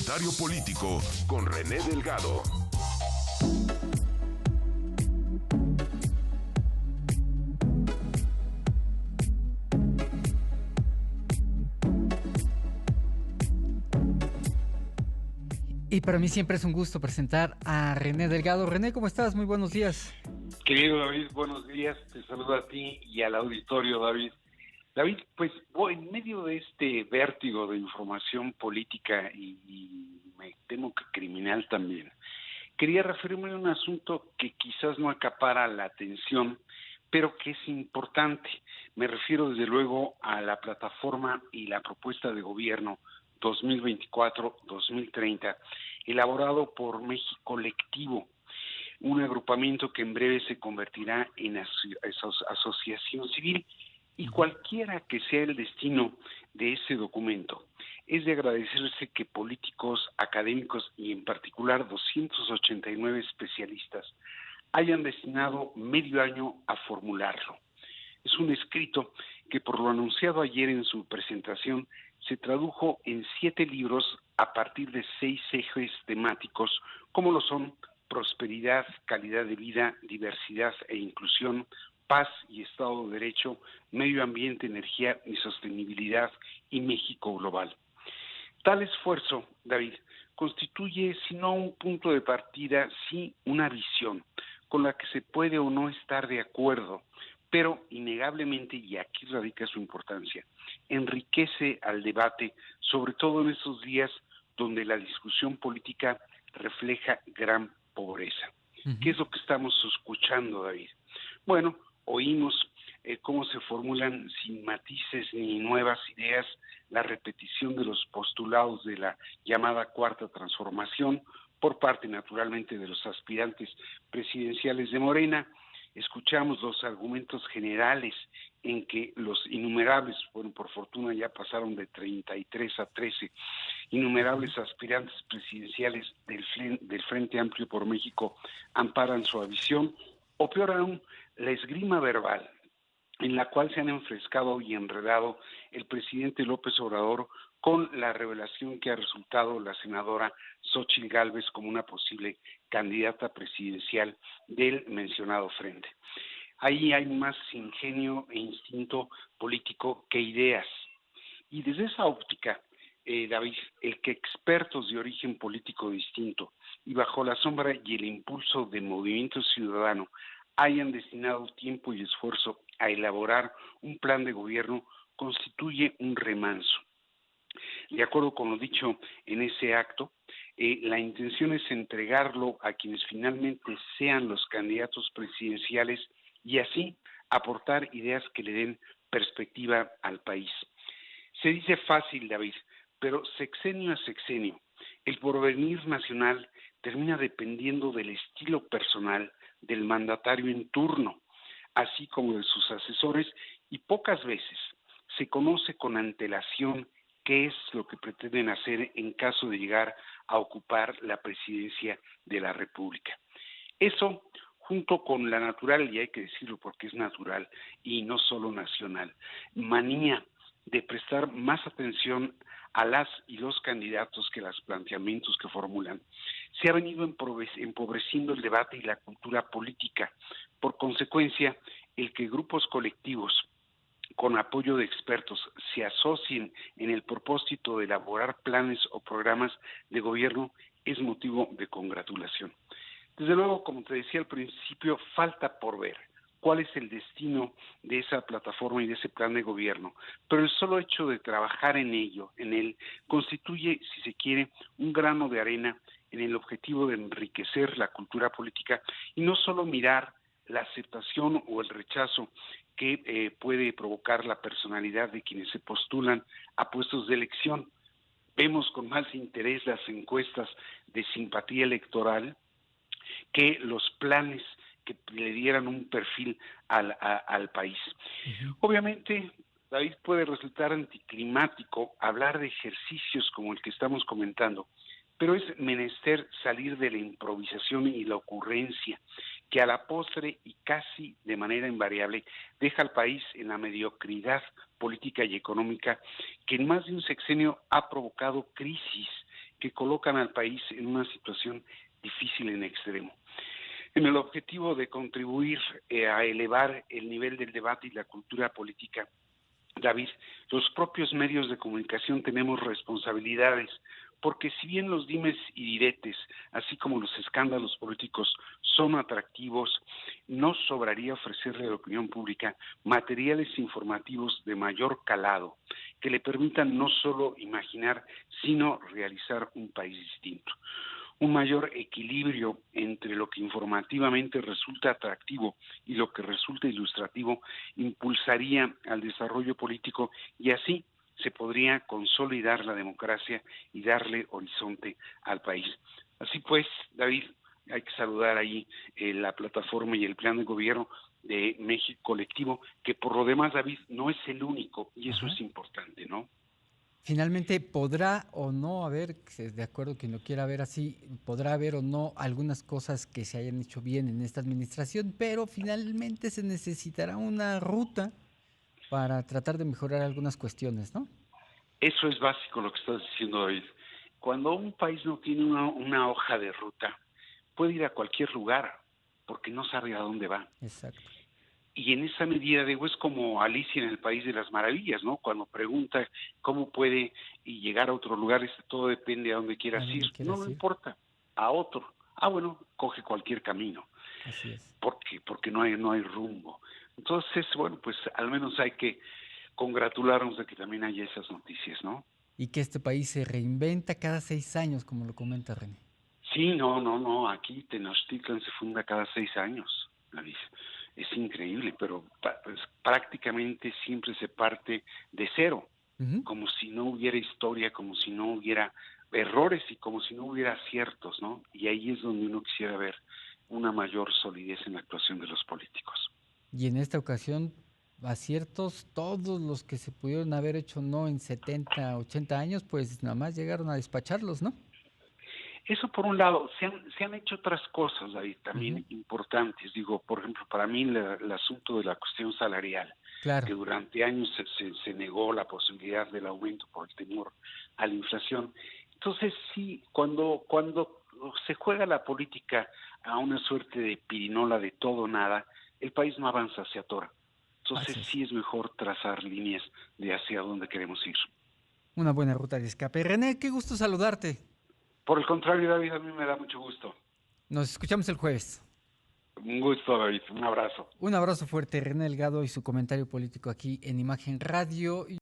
Comentario político con René Delgado. Y para mí siempre es un gusto presentar a René Delgado. René, ¿cómo estás? Muy buenos días. Querido David, buenos días. Te saludo a ti y al auditorio, David. David, pues en medio de este vértigo de información política y me temo que criminal también, quería referirme a un asunto que quizás no acapara la atención, pero que es importante. Me refiero desde luego a la plataforma y la propuesta de gobierno 2024-2030, elaborado por México Colectivo, un agrupamiento que en breve se convertirá en asociación civil, y cualquiera que sea el destino de ese documento, es de agradecerse que políticos, académicos y en particular 289 especialistas hayan destinado medio año a formularlo. Es un escrito que, por lo anunciado ayer en su presentación, se tradujo en 7 libros a partir de 6 ejes temáticos, como lo son prosperidad, calidad de vida, diversidad e inclusión, paz y Estado de Derecho, medio ambiente, energía y sostenibilidad y México global. Tal esfuerzo, David, constituye, si no un punto de partida, sí una visión con la que se puede o no estar de acuerdo, pero innegablemente, y aquí radica su importancia, enriquece al debate, sobre todo en estos días donde la discusión política refleja gran pobreza. ¿Qué es lo que estamos escuchando, David? Bueno, oímos cómo se formulan sin matices ni nuevas ideas la repetición de los postulados de la llamada Cuarta Transformación por parte, naturalmente, de los aspirantes presidenciales de Morena. Escuchamos los argumentos generales en que los innumerables, bueno, por fortuna ya pasaron de 33 a 13, innumerables aspirantes presidenciales del Frente Amplio por México amparan su visión, o peor aún, la esgrima verbal en la cual se han enfrescado y enredado el presidente López Obrador con la revelación que ha resultado la senadora Xóchitl Gálvez como una posible candidata presidencial del mencionado frente. Ahí hay más ingenio e instinto político que ideas. Y desde esa óptica, David, el que expertos de origen político distinto y bajo la sombra y el impulso del movimiento ciudadano hayan destinado tiempo y esfuerzo a elaborar un plan de gobierno constituye un remanso. De acuerdo con lo dicho en ese acto, la intención es entregarlo a quienes finalmente sean los candidatos presidenciales y así aportar ideas que le den perspectiva al país. Se dice fácil, David, pero sexenio a sexenio, el porvenir nacional termina dependiendo del estilo personal del mandatario en turno, así como de sus asesores, y pocas veces se conoce con antelación qué es lo que pretenden hacer en caso de llegar a ocupar la presidencia de la República. Eso, junto con la natural, y hay que decirlo porque es natural y no solo nacional, manía de prestar más atención a las y los candidatos que los planteamientos que formulan, se ha venido empobreciendo el debate y la cultura política. Por consecuencia, el que grupos colectivos con apoyo de expertos se asocien en el propósito de elaborar planes o programas de gobierno es motivo de congratulación. Desde luego, como te decía al principio, falta por ver cuál es el destino de esa plataforma y de ese plan de gobierno, pero el solo hecho de trabajar en él, constituye, si se quiere, un grano de arena en el objetivo de enriquecer la cultura política y no solo mirar la aceptación o el rechazo que puede provocar la personalidad de quienes se postulan a puestos de elección. Vemos con más interés las encuestas de simpatía electoral que los planes que le dieran un perfil al país. Obviamente, David, puede resultar anticlimático hablar de ejercicios como el que estamos comentando, pero es menester salir de la improvisación y la ocurrencia, que a la postre y casi de manera invariable deja al país en la mediocridad política y económica que en más de un sexenio ha provocado crisis que colocan al país en una situación difícil en extremo. En el objetivo de contribuir a elevar el nivel del debate y la cultura política, David, los propios medios de comunicación tenemos responsabilidades, porque si bien los dimes y diretes, así como los escándalos políticos, son atractivos, no sobraría ofrecerle a la opinión pública materiales informativos de mayor calado, que le permitan no solo imaginar, sino realizar un país distinto. Un mayor equilibrio entre lo que informativamente resulta atractivo y lo que resulta ilustrativo impulsaría al desarrollo político y así se podría consolidar la democracia y darle horizonte al país. Así pues, David, hay que saludar ahí la plataforma y el plan de gobierno de México Colectivo, que por lo demás, David, no es el único y eso es importante, ¿no? Finalmente, ¿podrá o no haber, de acuerdo quien lo quiera ver así, podrá haber o no algunas cosas que se hayan hecho bien en esta administración, pero finalmente se necesitará una ruta para tratar de mejorar algunas cuestiones, ¿no? Eso es básico lo que estás diciendo, David. Cuando un país no tiene una hoja de ruta, puede ir a cualquier lugar porque no sabe a dónde va. Exacto. Y en esa medida, digo, es como Alicia en el País de las Maravillas, ¿no? Cuando pregunta cómo puede llegar a otro lugar, todo depende a dónde ¿A quieras dónde ir. No quieras le ir? importa, a otro. Ah, bueno, coge cualquier camino, Así es. porque no hay rumbo. Entonces, bueno, pues al menos hay que congratularnos de que también haya esas noticias, ¿no? Y que este país se reinventa cada 6 años, como lo comenta René. Sí, no, aquí Tenochtitlan se funda cada 6 años, David. Es increíble, pero pues, prácticamente siempre se parte de cero, Ujú. como si no hubiera historia, como si no hubiera errores y como si no hubiera aciertos, ¿no? Y ahí es donde uno quisiera ver una mayor solidez en la actuación de los políticos. Y en esta ocasión, aciertos, todos los que se pudieron haber hecho no en 70, 80 años, pues nada más llegaron a despacharlos, ¿no? Eso por un lado, se han hecho otras cosas, David, Ujú. también importantes. Digo, por ejemplo, para mí el asunto de la cuestión salarial, Claro, que durante años se negó la posibilidad del aumento por el temor a la inflación. Entonces, sí, cuando se juega la política a una suerte de pirinola de todo o nada, el país no avanza, se atora. Entonces, así es. sí es mejor trazar líneas de hacia dónde queremos ir. Una buena ruta de escape. René, qué gusto saludarte. Por el contrario, David, a mí me da mucho gusto. Nos escuchamos el jueves. Un gusto, David. Un abrazo. Un abrazo fuerte, René Delgado y su comentario político aquí en Imagen Radio.